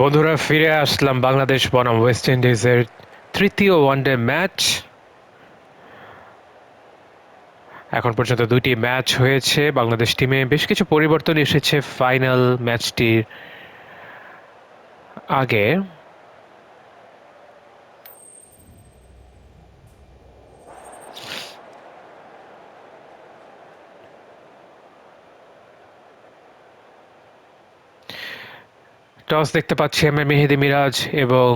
বন্ধুরা, ফিরে আসলাম বাংলাদেশ বনাম ওয়েস্ট ইন্ডিজের তৃতীয় ওয়ানডে ম্যাচ। এখন পর্যন্ত দুটি ম্যাচ হয়েছে। বাংলাদেশ টিমে বেশ কিছু পরিবর্তন এসেছে ফাইনাল ম্যাচটির আগে। টস দেখতে পাচ্ছি আমরা মেহেদী মিরাজ এবং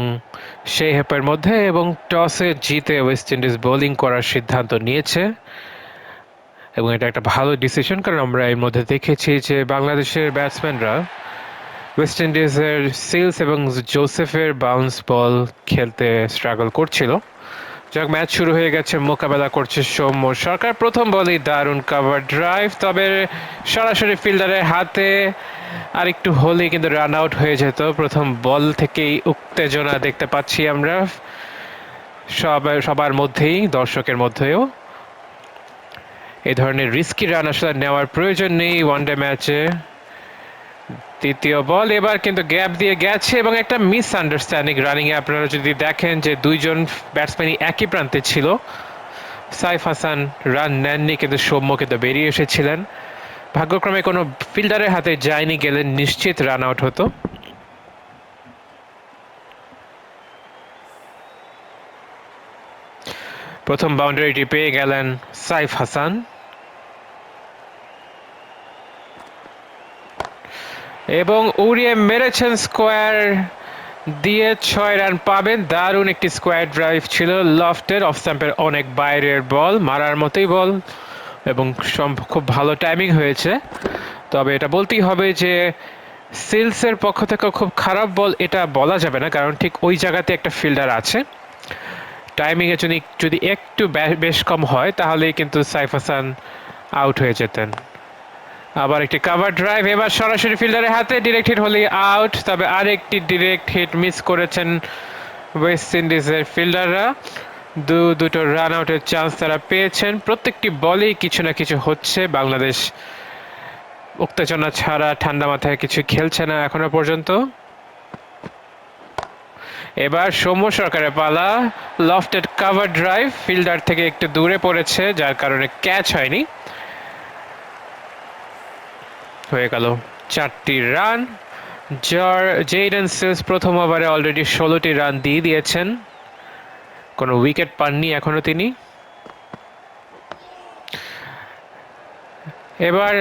শেহেপের মধ্যে, এবং টসে জিতে ওয়েস্ট ইন্ডিজ বোলিং করার সিদ্ধান্ত নিয়েছে এবং এটা একটা ভালো ডিসিশন, কারণ আমরা এর মধ্যে দেখেছি যে বাংলাদেশের ব্যাটসম্যানরা ওয়েস্ট ইন্ডিজের সিলস এবং জোসেফের বাউন্স বল খেলতে স্ট্রাগল করছিল। যাক, ম্যাচ শুরু হয়ে গেছে, মোকাবেলা করছে সৌম্য সরকার। প্রথম বলেই দারুণ কাভার ড্রাইভ, তবে সরাসরি ফিল্ডারের হাতে আর একটু হলেই কিন্তু রান আউট হয়ে যেত। প্রথম বল থেকেই উত্তেজনা দেখতে পাচ্ছি আমরা সবার মধ্যেই, দর্শকের মধ্যেও। এই ধরনের রিস্কি রান আসলে নেওয়ার প্রয়োজন নেই ওয়ানডে ম্যাচে। তৃতীয় বল এবার কিন্তু গ্যাপ দিয়ে গেছে এবং একটা মিস আন্ডারস্ট্যান্ডিং রানিংয়ে আপনারা যদি দেখেন যে দুইজন ব্যাটসম্যানই একই প্রান্তে ছিল। সাইফ হাসান রান নেননি, কিন্তু সৌম্য কিন্তু বেরিয়ে এসেছিলেন। ভাগ্যক্রমে কোনো ফিল্ডারের হাতে যায়নি, গেলে নিশ্চিত রান আউট হতো। প্রথম বাউন্ডারিটি পেয়ে গেলেন সাইফ হাসান এবং উড়িয়ে মেরেছেন স্কোয়ার দিয়ে। 6 রান পাবেন। দারুণ একটি স্কোয়ার ড্রাইভ ছিল লফটের, অফ স্ট্যাম্পের অনেক বাইরের বল, মারার মতোই বল এবং খুব ভালো টাইমিং হয়েছে। তবে এটা বলতেই হবে যে সিলসের পক্ষ থেকে খুব খারাপ বল এটা বলা যাবে না, কারণ ঠিক ওই জায়গাতে একটা ফিল্ডার আছে। টাইমিংয়ে যদি একটু বেশ কম হয় তাহলেই কিন্তু সাইফ হাসান আউট হয়ে যেতেন। আবার একটি কাভার ড্রাইভ, এবার সরাসরি ফিল্ডারের হাতে, ডিরেক্ট হিট হলেই আউট। তবে আরেকটি ডিরেক্ট হিট মিস করেছেন ওয়েস্ট ইন্ডিজের ফিল্ডাররা। দুটো রান আউটের চান্স তারা পেয়েছেন। প্রত্যেকটি বলেই কিছু না কিছু হচ্ছে। বাংলাদেশ উত্তেজনা ছাড়া ঠান্ডা মাথায় কিছু খেলছে না এখনো পর্যন্ত। এবার সৌম্য সরকারের পালা। লফটেড কাভার ড্রাইভ, ফিল্ডার থেকে একটু দূরে পড়েছে, যার কারণে ক্যাচ হয়নি। হয়ে গেল 4টি রান। জেইডেন সিলস প্রথম ওভারে অলরেডি 16টি রান দিয়ে দিয়েছেন। কোনো উইকেট পাননি এখনো তিনি। এবার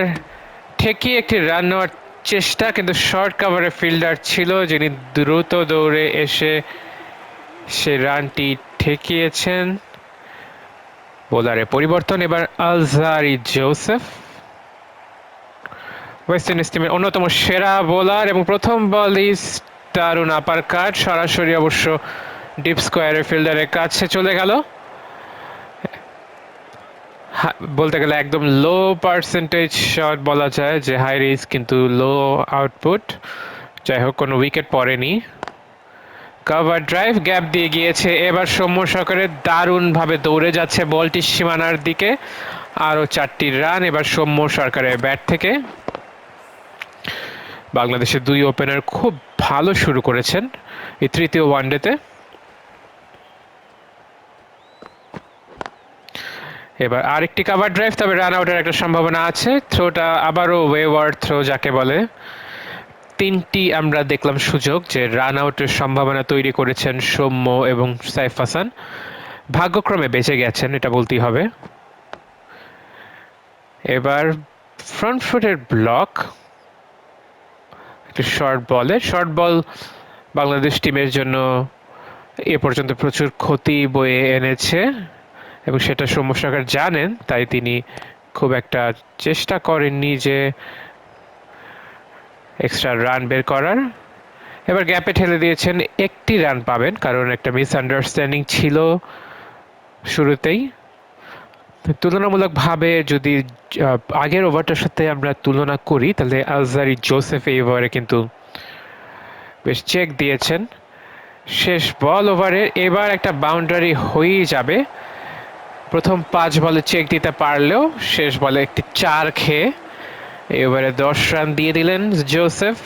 ঠেকিয়ে একটি রান নেওয়ার চেষ্টা, কিন্তু শর্ট কাভারের ফিল্ডার ছিল যিনি দ্রুত দৌড়ে এসে সে রানটি ঠেকিয়েছেন। বোলারে পরিবর্তন, এবার আলজারি জোসেফ, ওয়েস্ট ইন্ডিজ টিমের অন্যতম সেরা বোলার, এবং প্রথম বলেই দারুণ আপার কাট, সরাসরি অবশ্য ডিপ স্কোয়ারের ফিল্ডারের কাছে চলে গেল। বলতে গেলে একদম লো পার্সেন্টেজ শট বলা যায়, যে হাই রিস্ক কিন্তু লো আউটপুট। যাই হোক, কোনো উইকেট পড়েনি। কাভার ড্রাইভ, গ্যাপ দিয়ে গিয়েছে। এবার সৌম্য সরকারের দারুণভাবে দৌড়ে যাচ্ছে বলটি সীমানার দিকে। আরও 4টি রান এবার সৌম্য সরকারের ব্যাট থেকে। বাংলাদেশের দুই ওপেনার খুব ভালো শুরু করেছেন এই তৃতীয় ওয়ানডেতে। এবার আরেকটি কাভার ড্রাইভ, তবে রান আউটের একটা সম্ভাবনা আছে। থ্রোটা আবারও ওয়েওয়ার্ড থ্রো যাকে বলে। 3টি আমরা দেখলাম সুযোগ যে রান আউটের সম্ভাবনা তৈরি করেছেন সৌম্য এবং সাইফ হাসান। ভাগ্যক্রমে বেঁচে গেছেন, এটা বলতেই হবে। এবার ফ্রন্ট ফুটের ব্লক, একটি শর্ট বল বাংলাদেশ টিমের জন্য এ পর্যন্ত প্রচুর ক্ষতি বয়ে এনেছে এবং সেটা সৌম্য সরকার জানেন, তাই তিনি খুব একটা চেষ্টা করেননি যে এক্সট্রা রান বের করার। এবার গ্যাপে ঠেলে দিয়েছেন, একটি রান পাবেন, কারণ একটা মিসআন্ডারস্ট্যান্ডিং ছিল শুরুতেই। তুলনামূলকভাবে যদি আগের ওভারটার সাথে আমরা তুলনা করি, তাহলে আলজারি জোসেফ এই ওভারে কিন্তু বেশ চেক দিয়েছেন। শেষ বল ওভারের, এবার একটা বাউন্ডারি হয়েই যাবে। প্রথম 5 বলে চেক দিতে পারলেও শেষ বলে একটি 4 খেয়ে এবারে 10 রান দিয়ে দিলেন জোসেফ।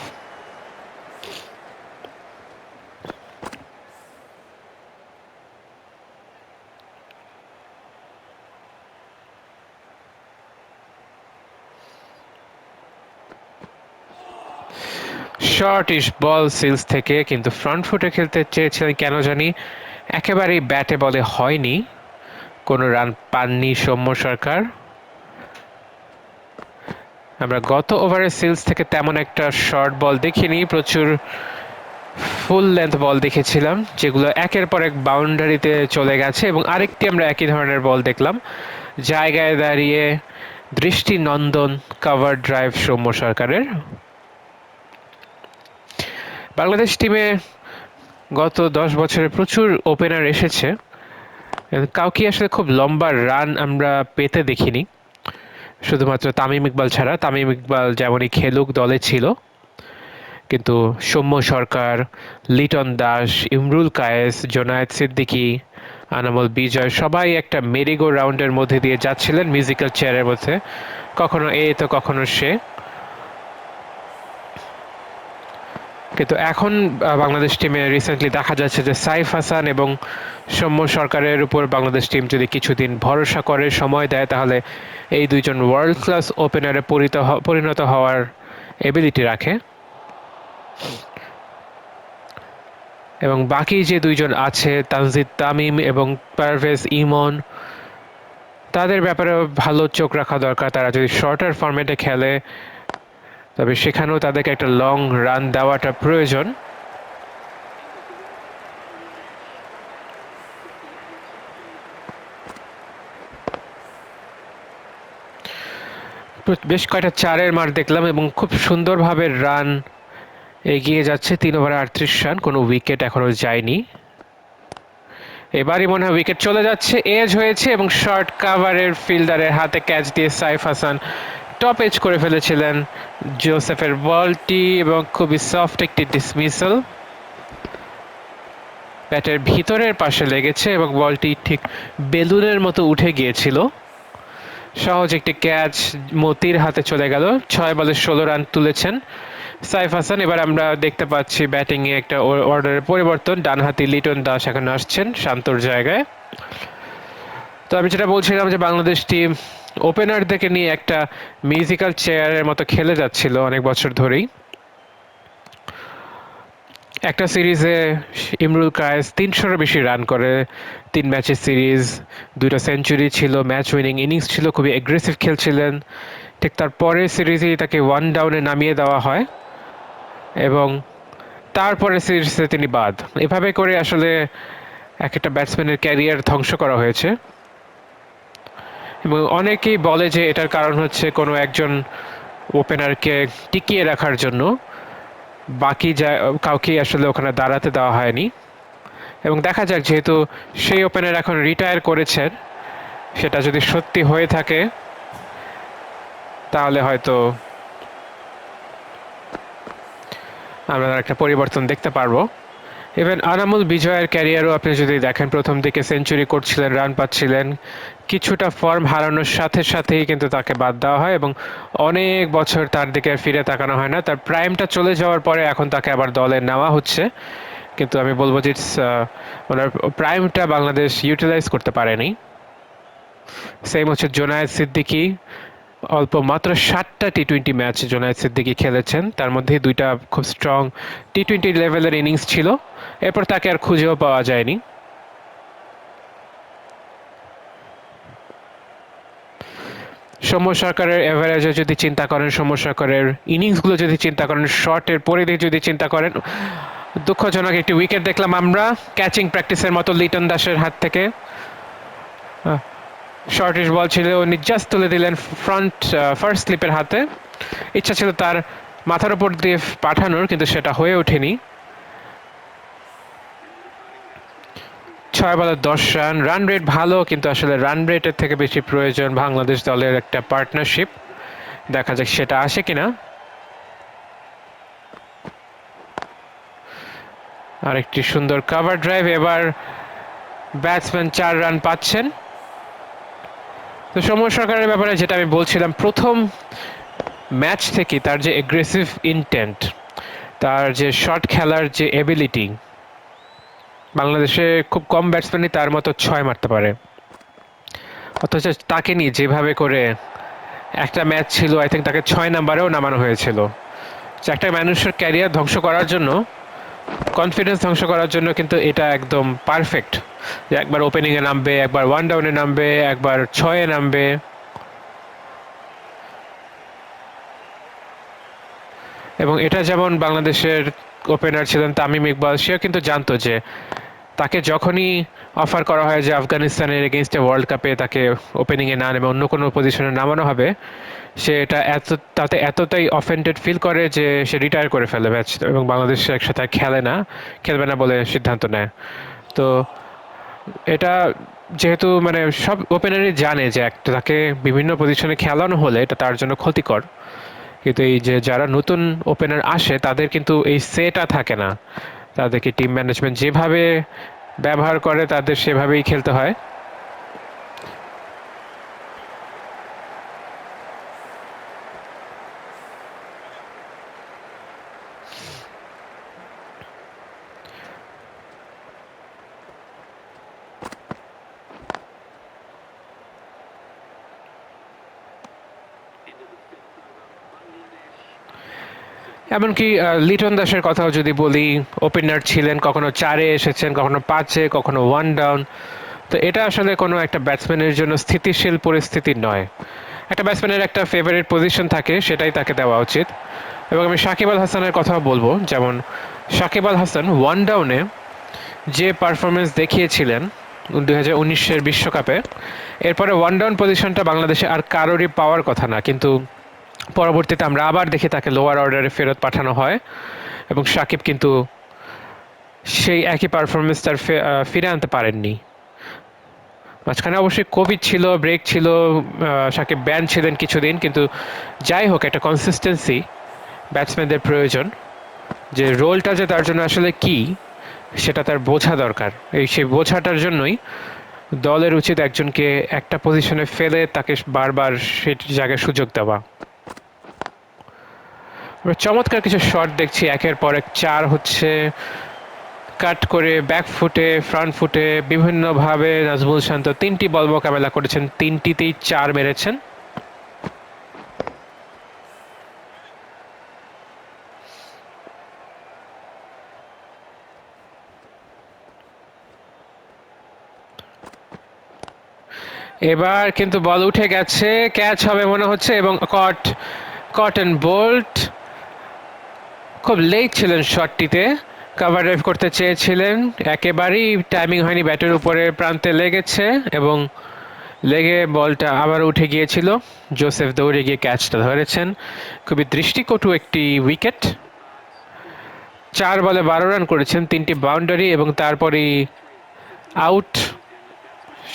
শর্টিশ বল সিলস থেকে, কিন্তু ফ্রন্ট ফুটে খেলতে চেয়েছিলেন কেন জানি, একেবারেই ব্যাটে বলে হয়নি, কোনো রান পাননি সৌম্য সরকার। আমরা গত ওভারে সিলস থেকে তেমন একটা শর্ট বল দেখিনি, প্রচুর ফুল লেন্থ বল দেখেছিলাম যেগুলো একের পর এক বাউন্ডারিতে চলে গেছে, এবং আরেকটি আমরা একই ধরনের বল দেখলাম, জায়গায় দাঁড়িয়ে দৃষ্টিনন্দন কভার ড্রাইভ সৌম্য সরকারের। বাংলাদেশ টিমে গত 10 বছরে প্রচুর ওপেনার এসেছে, কাউকে আসলে খুব লম্বা রান আমরা পেতে দেখিনি, শুধুমাত্র তামিম ইকবাল ছাড়া। তামিম ইকবাল যেমনই খেলুক দলে ছিল, কিন্তু সৌম্য সরকার, লিটন দাস, ইমরুল কায়েস, জোনায়েদ সিদ্দিকী, আনামুল বিজয় সবাই একটা মেরিগো রাউন্ডের মধ্যে দিয়ে যাচ্ছিলেন মিউজিক্যাল চেয়ারের মধ্যে, কখনো এ তো কখনো সে। কিন্তু এখন বাংলাদেশ টিমে রিসেন্টলি দেখা যাচ্ছে যে সাইফ হাসান এবং সৌম্য সরকারের উপর বাংলাদেশ টিম যদি কিছুদিন ভরসা করে, সময় দেয়, তাহলে এই দুইজন ওয়ার্ল্ড ক্লাস ওপেনারে পরিণত হওয়ার এবিলিটি রাখে। এবং বাকি যে দুইজন আছে, তানজিদ তামিম এবং পারভেজ ইমন, তাদের ব্যাপারেও ভালো চোখ রাখা দরকার। তারা যদি শর্টার ফরম্যাটে খেলে, তবে সেখানেও তাদেরকে একটা লং রান দেওয়াটা প্রয়োজন। বেশ কয়েকটা চারের মার দেখলাম এবং খুব সুন্দরভাবে রান এগিয়ে যাচ্ছে। 3 ওভারে 38 রান, কোনো উইকেট এখনো যায়নি। এবারই মনে হয় উইকেট চলে যাচ্ছে, এজ হয়েছে এবং শর্ট কাভারের ফিল্ডারের হাতে ক্যাচ দিয়ে সাইফ হাসান টপ এজ করে ফেলেছিলেন জোসেফের বলটি, এবং খুবই সফট একটি ডিসমিসাল, ব্যাটের ভিতরের পাশে লেগেছে এবং বলটি ঠিক বেলুনের মতো উঠে গিয়েছিল। সহজ একটি ক্যাচ মতির হাতে চলে গেল। 6 বলে 16 রান তুলেছেন সাইফ হাসান। এবার আমরা দেখতে পাচ্ছি ব্যাটিংয়ে একটা অর্ডারের পরিবর্তন, ডানহাতি লিটন দাস এখন আসছেন শান্তর জায়গায়। তো আমি যেটা বলছিলাম যে বাংলাদেশ টিম ওপেনারদেরকে নিয়ে একটা মিউজিক্যাল চেয়ারের মতো খেলে যাচ্ছিল অনেক বছর ধরেই। একটা সিরিজে ইমরুল কায়েস 300-এর বেশি রান করে, 3 ম্যাচের সিরিজ, 2টা সেঞ্চুরি ছিল, ম্যাচ উইনিং ইনিংস ছিল, খুবই অ্যাগ্রেসিভ খেলছিলেন। ঠিক তার পরের সিরিজেই তাকে 1 ডাউনে নামিয়ে দেওয়া হয় এবং তারপরে সিরিজে তিনি বাদ। এভাবে করে আসলে এক একটা ব্যাটসম্যানের ক্যারিয়ার ধ্বংস করা হয়েছে, এবং অনেকেই বলে যে এটার কারণ হচ্ছে কোনো একজন ওপেনারকে টিকিয়ে রাখার জন্য বাকি কাউকেই আসলে ওখানে দাঁড়াতে দেওয়া হয়নি। এবং দেখা যাক, যেহেতু সেই ওপেনার এখন রিটায়ার করেছেন, সেটা যদি সত্যি হয়ে থাকে তাহলে হয়তো আমরা একটা পরিবর্তন দেখতে পারবো। ইভেন আনামুল বিজয়ের ক্যারিয়ারও আপনি যদি দেখেন, প্রথম দিকে সেঞ্চুরি করছিলেন, রান পাচ্ছিলেন, কিছুটা ফর্ম হারানোর সাথে সাথেই কিন্তু তাকে বাদ দেওয়া হয় এবং অনেক বছর তার দিকে ফিরে তাকানো হয় না। তার প্রাইমটা চলে যাওয়ার পরে এখন তাকে আবার দলে নেওয়া হচ্ছে, কিন্তু আমি বলবো যে ওনার প্রাইমটা বাংলাদেশ ইউটিলাইজ করতে পারেনি। সেম হচ্ছে জোনায়েদ সিদ্দিকী, অল্প মাত্র 7টা টি-20 ম্যাচ জোনায়েদ সিদ্দিকী খেলেছেন, তার মধ্যে 2টা খুব স্ট্রং টি-20 লেভেলের ইনিংস ছিল। এরপর তাকে আর খুঁজেও পাওয়া যায়নি। সৌম্য সরকারের এভারেজে যদি চিন্তা করেন, সৌম্য সরকারের ইনিংসগুলো যদি চিন্তা করেন, শর্টের পরিধি যদি চিন্তা করেন, দুঃখজনক একটি উইকেট দেখলাম আমরা ক্যাচিং প্র্যাকটিসের মতো লিটন দাসের হাত থেকে। শর্টিশ বল ছিল, উনি জাস্ট তুলে দিলেন ফার্স্ট স্লিপের হাতে। ইচ্ছা ছিল তার মাথার উপর দিয়ে পাঠানোর, কিন্তু সেটা হয়ে ওঠেনি। 6 বলে 10 রান, রান রেট ভালো, কিন্তু আসলে রান রেটের থেকে বেশি প্রয়োজন বাংলাদেশ দলের একটা পার্টনারশিপ। দেখা যাক সেটা আসে কিনা। আরেকটি সুন্দর কভার ড্রাইভ, এবার ব্যাটসম্যান 4 রান পাচ্ছেন। তো সৌম্য সরকারের ব্যাপারে যেটা আমি বলছিলাম, প্রথম ম্যাচ থেকে তার যে এগ্রেসিভ ইন্টেন্ট, তার যে শট খেলার যে এবিলিটি, বাংলাদেশে খুব কম ব্যাটসম্যানই তার মতো 6 মারতে পারে। অথচ তাকে নিয়ে যেভাবে করে একটা ম্যাচ ছিল, আই থিঙ্ক তাকে 6 নাম্বারেও নামানো হয়েছিল, যে একটা মানুষের ক্যারিয়ার ধ্বংস করার জন্য, কনফিডেন্স ধ্বংস করার জন্য কিন্তু এটা একদম পারফেক্ট। যে একবার ওপেনিংয়ে নামবে, একবার ওয়ান ডাউনে নামবে, একবার ছয়ে নামবে। এবং এটা যেমন বাংলাদেশের ওপেনার ছিলেন তামিম ইকবাল, সেও কিন্তু জানতো যে তাকে যখনই অফার করা হয় যে আফগানিস্তানের এগেনস্টে ওয়ার্ল্ড কাপে তাকে ওপেনিংয়ে না নেবে অন্য কোনো পজিশনে নামানো হবে, সে এটা তাতে এতটাই অফেন্ডেড ফিল করে যে সে রিটায়ার করে ফেলে ম্যাচ, এবং বাংলাদেশ একসাথে খেলবে না বলে সিদ্ধান্ত নেয়। তো এটা যেহেতু মানে সব ওপেনারই জানে যে একটা তাকে বিভিন্ন পজিশনে খেলানো হলে এটা তার জন্য ক্ষতিকর, কিন্তু এই যে যারা নতুন ওপেনার আসে তাদের কিন্তু এই সেটা থাকে না, তাদেরকে টিম ম্যানেজমেন্ট যেভাবে ব্যবহার করে তাদের সেভাবেই খেলতে হয়। এমনকি লিটন দাসের কথাও যদি বলি, ওপেনার ছিলেন, কখনো চারে এসেছেন, কখনো পাঁচে, কখনো ওয়ান ডাউন। তো এটা আসলে কোনো একটা ব্যাটসম্যানের জন্য স্থিতিশীল পরিস্থিতি নয়। একটা ব্যাটসম্যানের একটা ফেভারিট পজিশন থাকে, সেটাই তাকে দেওয়া উচিত। এবং আমি সাকিব আল হাসানের কথাও বলবো, যেমন সাকিব আল হাসান ওয়ান ডাউনে যে পারফরমেন্স দেখিয়েছিলেন 2019-এর বিশ্বকাপে, এরপরে ওয়ান ডাউন পজিশনটা বাংলাদেশে আর কারোরই পাওয়ার কথা না, কিন্তু পরবর্তীতে আমরা আবার দেখি তাকে লোয়ার অর্ডারে ফেরত পাঠানো হয়, এবং সাকিব কিন্তু সেই একই পারফরমেন্স তার ফিরে আনতে পারেননি। মাঝখানে অবশ্যই কোভিড ছিল, ব্রেক ছিল, সাকিব ব্যান ছিলেন কিছুদিন, কিন্তু যাই হোক একটা কনসিস্টেন্সি ব্যাটসম্যানদের প্রয়োজন, যে রোলটা যে তার জন্য আসলে কি সেটা তার বোঝা দরকার। সেই বোঝাটার জন্যই দলের উচিত একজনকে একটা পজিশনে ফেলে তাকে বারবার সেটি জায়গায় সুযোগ দেওয়া। আমরা চমৎকার কিছু শট দেখছি, একের পর এক চার হচ্ছে, কাট করে ব্যাক ফুটে, ফ্রন্ট ফুটে, বিভিন্নভাবে নাজমুল শান্ত 3টি বল মোকাবেলা করেছেন, 3টিতেই চার মেরেছেন। এবার কিন্তু বল উঠে গেছে, ক্যাচ হবে মনে হচ্ছে, এবং কটন বোল্ট খুব লেট ছিলেন শটটিতে, কভার ড্রাইভ করতে চেয়েছিলেন, একেবারেই টাইমিং হয়নি, ব্যাটের উপরে প্রান্তে লেগেছে এবং লেগে বলটা আবার উঠে গিয়েছিল। জোসেফ দৌড়ে গিয়ে ক্যাচটা ধরেছেন। খুবই দৃষ্টিকটু একটি উইকেট। 4 বলে 12 রান করেছেন, 3টি বাউন্ডারি এবং তারপরেই আউট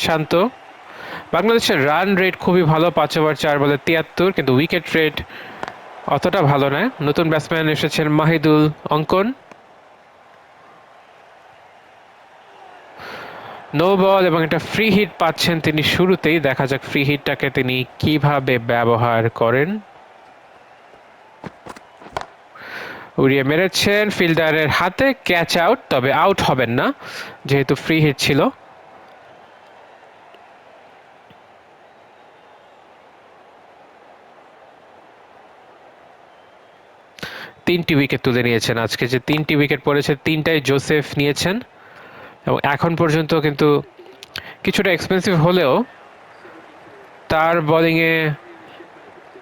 শান্ত। বাংলাদেশের রান রেট খুবই ভালো, 5 ওভার 4 বলে 73, কিন্তু উইকেট রেট অতটা ভালো নয়। নতুন ব্যাটসম্যান এসেছেন মাহিদুল অঙ্কন। নো বল এবং একটা ফ্রি হিট পাচ্ছেন তিনি শুরুতেই, দেখা যাক ফ্রি হিটটাকে তিনি কিভাবে ব্যবহার করেন। উড়িয়ে মেরেছেন ফিল্ডারের হাতে, ক্যাচ আউট, তবে আউট হবেন না যেহেতু ফ্রি হিট ছিল। তিনটি উইকেট তুলে নিয়েছেন আজকে, যে 3টি উইকেট পড়েছে 3টাই জোসেফ নিয়েছেন, এবং এখন পর্যন্ত কিন্তু কিছুটা এক্সপেন্সিভ হলেও তার বোলিংয়ে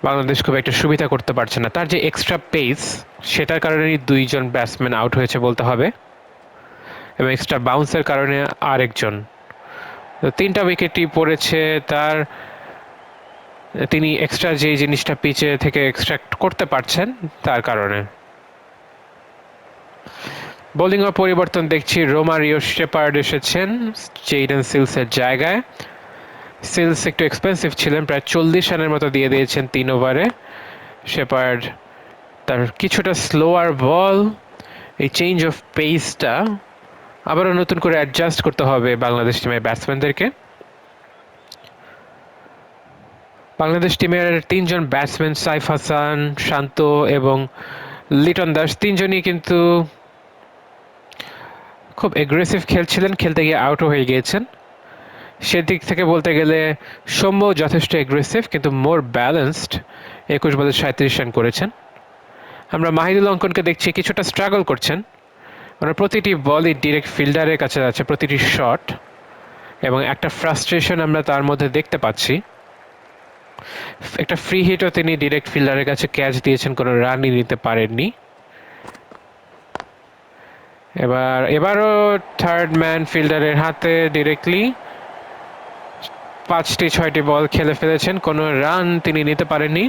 বাংলাদেশ খুব একটা সুবিধা করতে পারছে না। তার যে এক্সট্রা পেস, সেটার কারণেই 2জন ব্যাটসম্যান আউট হয়েছে বলতে হবে, এবং এক্সট্রা বাউন্সের কারণে আরেকজন। 3টা উইকেটই পড়েছে তার, তিনি এক্সট্রা যে জিনিসটা পিচে থেকে এক্সট্রাক্ট করতে পারছেন তার কারণে। বোলিংয়ে পরিবর্তন দেখছি, রোমারিও শেপার্ড এসেছেন জেইডেন সিলসের জায়গায়। সিলস একটু এক্সপেন্সিভ ছিলেন, প্রায় 40 রানের মতো দিয়ে দিয়েছেন 3 ওভারে। শেপার্ড তার কিছুটা স্লোয়ার বল, এই চেঞ্জ অফ পেসটা আবারও নতুন করে অ্যাডজাস্ট করতে হবে বাংলাদেশ টিমের ব্যাটসম্যানদেরকে। বাংলাদেশ টিমের 3জন ব্যাটসম্যান সাইফ হাসান, শান্ত এবং লিটন দাস, 3জনই কিন্তু খুব এগ্রেসিভ খেলছিলেন, খেলতে গিয়ে আউটও হয়ে গিয়েছেন। সেদিক থেকে বলতে গেলে সৌম্য যথেষ্ট এগ্রেসিভ কিন্তু মোর ব্যালেন্সড, 21 বলে 37 রান করেছেন। আমরা মাহিদুল অঙ্কনকে দেখছি কিছুটা স্ট্রাগল করছেন। ওনার প্রতিটি বলই ডিরেক্ট ফিল্ডারের কাছে যাচ্ছে, প্রতিটি শট, এবং একটা ফ্রাস্ট্রেশন আমরা তার মধ্যে দেখতে পাচ্ছি। একটা ফ্রি হিটও তিনি ডিরেক্ট ফিল্ডারের কাছে ক্যাচ দিয়েছেন, কোনো রানই নিতে পারেননি। এবারও থার্ড ম্যান ফিল্ডারের হাতে ডিরেক্টলি 5-6টি বল খেলে ফেলেছেন, কোনো রান তিনি নিতে পারেননি।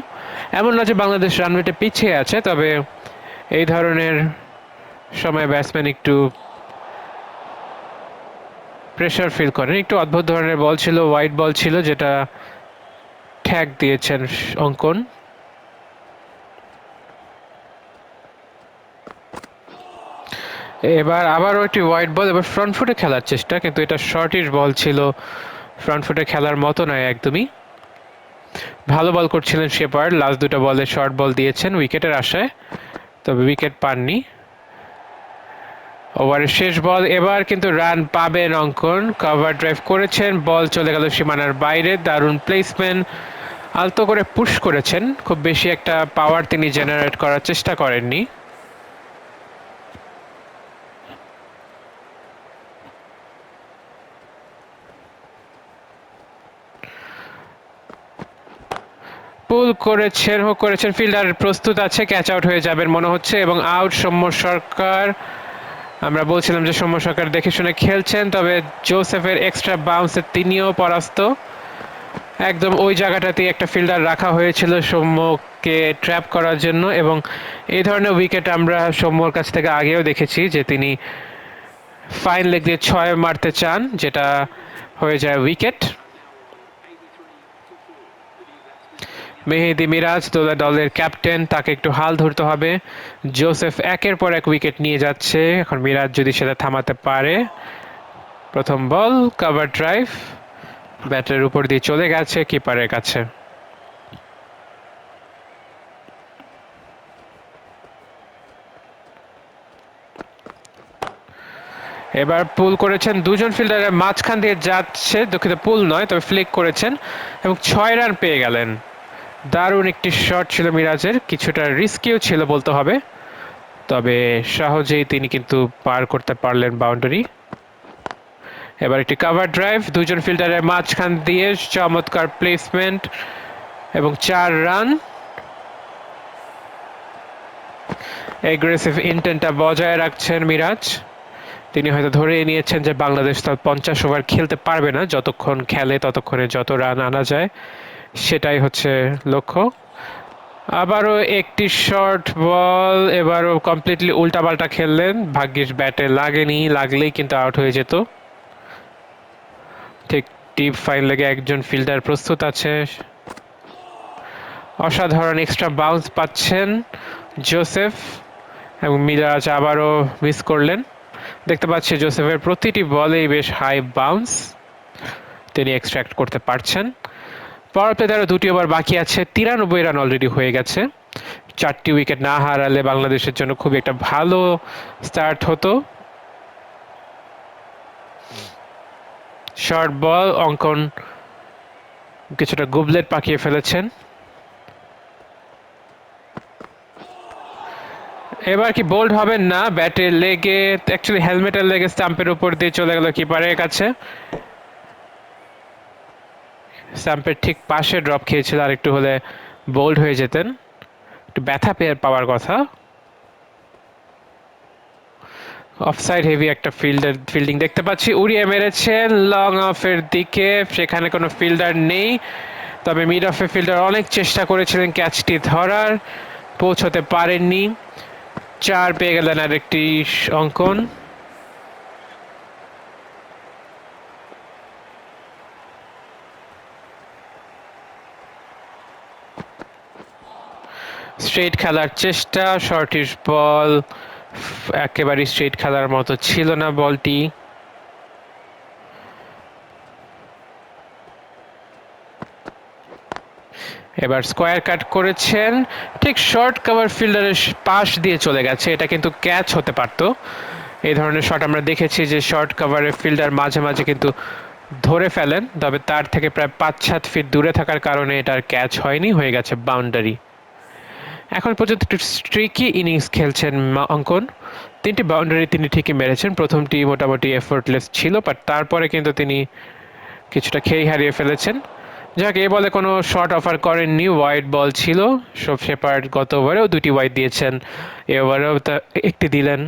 এমন না যে বাংলাদেশ রান রেটে পিছিয়ে আছে, তবে এই ধরনের সময় ব্যাটসম্যান একটু প্রেশার ফিল করেন। একটু অদ্ভুত ধরনের বল ছিল, হোয়াইট বল ছিল, যেটা ঠ্যাক দিয়েছেন অঙ্কন। এবার আবারও একটি হোয়াইট বল, এবার ফ্রন্ট ফুটে খেলার চেষ্টা, কিন্তু এটা শর্টিশ বল ছিল, ফ্রন্ট ফুটে খেলার মতো নয় একদমই। ভালো বল করছিলেন শেপার্ড, লাস্ট দুটো বলে শর্ট বল দিয়েছেন উইকেটের আশায়, তবে উইকেট পাননি। ওভারের শেষ বল, এবার কিন্তু রান পাবেন অঙ্কন। কভার ড্রাইভ করেছেন, বল চলে গেল সীমানার বাইরে, দারুণ প্লেসমেন্ট, আলতো করে পুশ করেছেন, খুব বেশি একটা পাওয়ার তিনি জেনারেট করার চেষ্টা করেননি। পুল করেছেন ফিল্ডার প্রস্তুত আছে, ক্যাচ আউট হয়ে যাবেন মনে হচ্ছে, এবং আউট সৌম্য সরকার। আমরা বলছিলাম যে সৌম্য সরকার দেখে শুনে খেলছেন, তবে জোসেফের এক্সট্রা বাউন্সে তিনিও পরাস্ত। একদম ওই জায়গাটাতেই একটা ফিল্ডার রাখা হয়েছিল সৌম্যকে ট্র্যাপ করার জন্য, এবং এই ধরনের উইকেট আমরা সৌম্যর কাছ থেকে আগেও দেখেছি যে তিনি ফাইন লেগ দিয়ে 6 মারতে চান, যেটা হয়ে যায় উইকেট। মেহেদি মিরাজ দলের ক্যাপ্টেন, তাকে একটু হাল ধরতে হবে। জোসেফ একের পর এক উইকেট নিয়ে যাচ্ছে, এখন মিরাজ যদি সেটা থামাতে পারে। প্রথম বল, কভার ড্রাইভ, ব্যাটের উপর দিয়ে চলে গেছে কিপারের কাছে। এবার পুল করেছেন, দুজন ফিল্ডারের মাঝখান দিয়ে যাচ্ছে, দুঃখিত পুল নয় তবে ফ্লিক করেছেন, এবং 6 রান পেয়ে গেলেন। দারুণ একটি শট ছিল মিরাজের, কিছুটা রিস্কিও ছিল বলতে হবে, তবে সহজেই তিনি কিন্তু পার করতে পারলেন বাউন্ডারি। এবার একটি কভার ড্রাইভ, দুজন ফিল্ডারের মাঝখান দিয়ে চমৎকার প্লেসমেন্ট, এবং 4 রান। এগ্রেসিভ ইন্টেন্টটা বজায় রাখছেন মিরাজ, তিনি হয়তো ধরেই নিয়েছেন যে বাংলাদেশ তার 50 ওভার খেলতে পারবে না, যতক্ষণ খেলে ততক্ষণে যত রান আনা যায় সেটাই হচ্ছে লক্ষ্য। আবারও একটি শর্ট বল, এবারও কমপ্লিটলি উল্টাপাল্টা খেললেন, ভাগ্যিস ব্যাটে লাগেনি, লাগলেই কিন্তু আউট হয়ে যেত। ঠিক টিপ ফাইন লেগে একজন ফিল্ডার প্রস্তুত আছে। অসাধারণ এক্সট্রা বাউন্স পাচ্ছেন জোসেফ, এবং মিরাজ আবারও মিস করলেন। দেখতে পাচ্ছি জোসেফের প্রতিটি বলেই বেশ হাই বাউন্স, তিনি এক্সট্রাক্ট করতে পারছেন। পাওয়ার প্লেতে আরও 2টি ওভার বাকি আছে, 93 রান অলরেডি হয়ে গেছে। 4টি উইকেট না হারালে বাংলাদেশের জন্য খুব একটা ভালো স্টার্ট হতো। শর্ট বল, অঙ্কন কিছুটা গুবলেট পাকিয়ে ফেলেছেন। এবার কি বোল্ড হবেন না, ব্যাটের লেগে, অ্যাকচুয়ালি হেলমেটের লেগে স্টাম্পের উপর দিয়ে চলে গেল কিপারের কাছে। স্টাম্পের ঠিক পাশে ড্রপ খেয়েছিল, আর একটু হলে বোল্ড হয়ে যেতেন, একটু ব্যথা পাওয়ার কথা। অফসাইড হেভি একটা ফিল্ডিং দেখতে পাচ্ছি, উড়িয়ে মেরেছেন লং অফের দিকে, সেখানে কোনো ফিল্ডার নেই, তবে মিড অফে ফিল্ডার অনেক চেষ্টা করেছিলেন ক্যাচটি ধরার, পৌঁছতে পারেননি। 4 পেয়ে গেলেন আরেকটি অঙ্কন। স্ট্রেট খেলার চেষ্টা, শর্টিশ বল, একেবারে স্ট্রেট খেলার মতো ছিল না বলটি। এবার স্কোয়ার কাট করেছেন, ঠিক শর্ট কভার ফিল্ডারের পাশ দিয়ে চলে গেছে, এটা কিন্তু ক্যাচ হতে পারতো। এই ধরনের শট আমরা দেখেছি যে শর্ট কভারের ফিল্ডার মাঝে মাঝে কিন্তু ধরে ফেলেন, তবে তার থেকে প্রায় 5-7 ফিট দূরে থাকার কারণে এটার ক্যাচ হয়নি, হয়ে গেছে বাউন্ডারি। এখন পর্যন্ত একটু স্ট্রিকি ইনিংস খেলছেন অঙ্কন। 3টি বাউন্ডারি তিনি ঠিকই মেরেছেন, প্রথমটি মোটামুটি এফোর্টলেস ছিল, বাট তারপরে কিন্তু তিনি কিছুটা খেই হারিয়ে ফেলেছেন। যাক, এ বলে কোনো শর্ট অফার করেননি, ওয়াইড বল ছিল। শোভ শেপার্ড গত ওভারেও 2টি ওয়াইড দিয়েছেন, এ ওভারেও একটি দিলেন।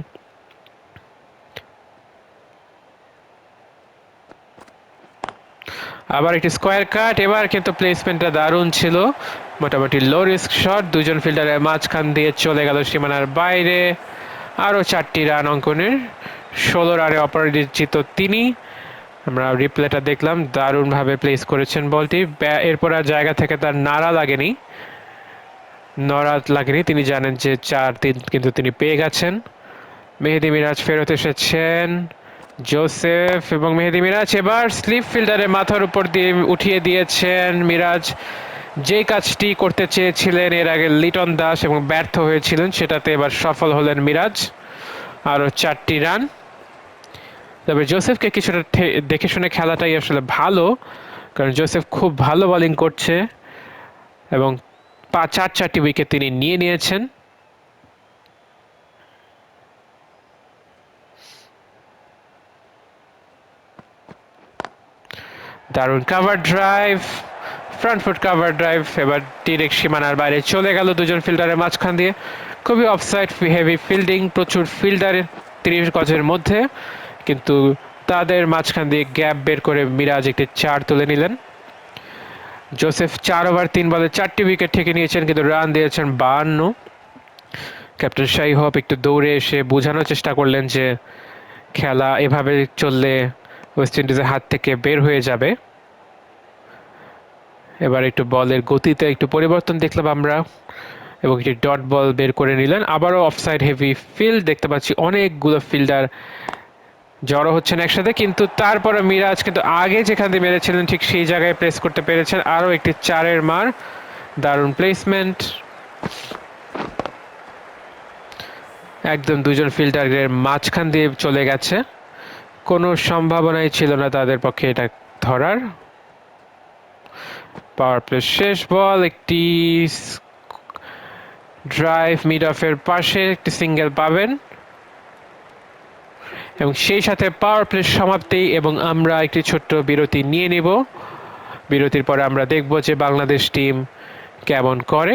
আবার একটি স্কোয়ার কাট, এবার কিন্তু প্লেসমেন্টটা দারুণ ছিল, মোটামুটি লো রিস্ক শট, দুজন ফিল্ডারের মাঝখান দিয়ে চলে গেল সীমানার বাইরে। আরও 4টি রান অঙ্কনের, 16 রানে অপরাজিত তিনি। আমরা রিপ্লেটা দেখলাম, দারুণভাবে প্লেস করেছেন বলটি। এরপর আর জায়গা থেকে তার নড়া লাগেনি, তিনি জানেন যে 4-3 কিন্তু তিনি পেয়ে গেছেন। মেহেদী মিরাজ ফেরত এসেছেন, জোসেফ এবং মেহেদী মিরাজ এবার স্লিপ ফিল্ডারের মাথার উপর দিয়ে উঠিয়ে দিয়েছেন। মিরাজ যেই কাজটি করতে চেয়েছিলেন এর আগে লিটন দাস এবং ব্যর্থ হয়েছিলেন, সেটাতে এবার সফল হলেন মিরাজ। আরও 4টি রান। তবে জোসেফকে কিছুটা দেখে শুনে খেলাটাই আসলে ভালো, কারণ জোসেফ খুব ভালো বোলিং করছে এবং 4টি উইকেট তিনি নিয়েছেন। দারুণ cover drive, front foot cover drive, এবার ডিরেক্ট সীমানার বাইরে চলে গেল দুজন ফিল্ডারের মাঝখান দিয়ে। খুবই অফসাইড হেভি ফিল্ডিং, প্রচুর ফিল্ডার 30 গজের মধ্যে, কিন্তু তাদের মাঝখান দিয়ে গ্যাপ বের করে মিরাজ একটি 4 তুলে নিলেন। জোসেফ 4 ওভার 3 বলে 4টি উইকেট ঠেকে নিয়েছেন, কিন্তু রান দিয়েছেন 52। ক্যাপ্টেন শাই হোপ একটু দৌড়ে এসে বোঝানোর চেষ্টা করলেন যে খেলা এভাবে চললে ওয়েস্ট ইন্ডিজের হাত থেকে বের হয়ে যাবে। এবার একটু বলের গতিতে একটু পরিবর্তন দেখলাম আমরা, এবং একটি ডট বল বের করে নিলেন। আবারও অফসাইড হেভি ফিল্ড দেখতে পাচ্ছি, অনেকগুলো ফিল্ডার জড়ো হচ্ছেন একসাথে, কিন্তু তারপরে মিরাজ কিন্তু আগে যেখান দিয়ে মেরেছিলেন ঠিক সেই জায়গায় প্রেস করতে পেরেছেন। আরও একটি 4-এর মার, দারুণ প্লেসমেন্ট, একদম দুজন ফিল্ডারের মাঝখান দিয়ে চলে গেছে, কোনো সম্ভাবনাই ছিল না তাদের পক্ষে এটা ধরার। পাওয়ার প্লে শেষ বল, একটি ড্রাইভ মিড অফের পাশে একটি সিঙ্গেল পাবেন এবং সেই সাথে পাওয়ার প্লে সমাপ্তি, এবং আমরা একটি ছোট্ট বিরতি নিয়ে নিব। বিরতির পরে আমরা দেখব যে বাংলাদেশ টিম কেমন করে।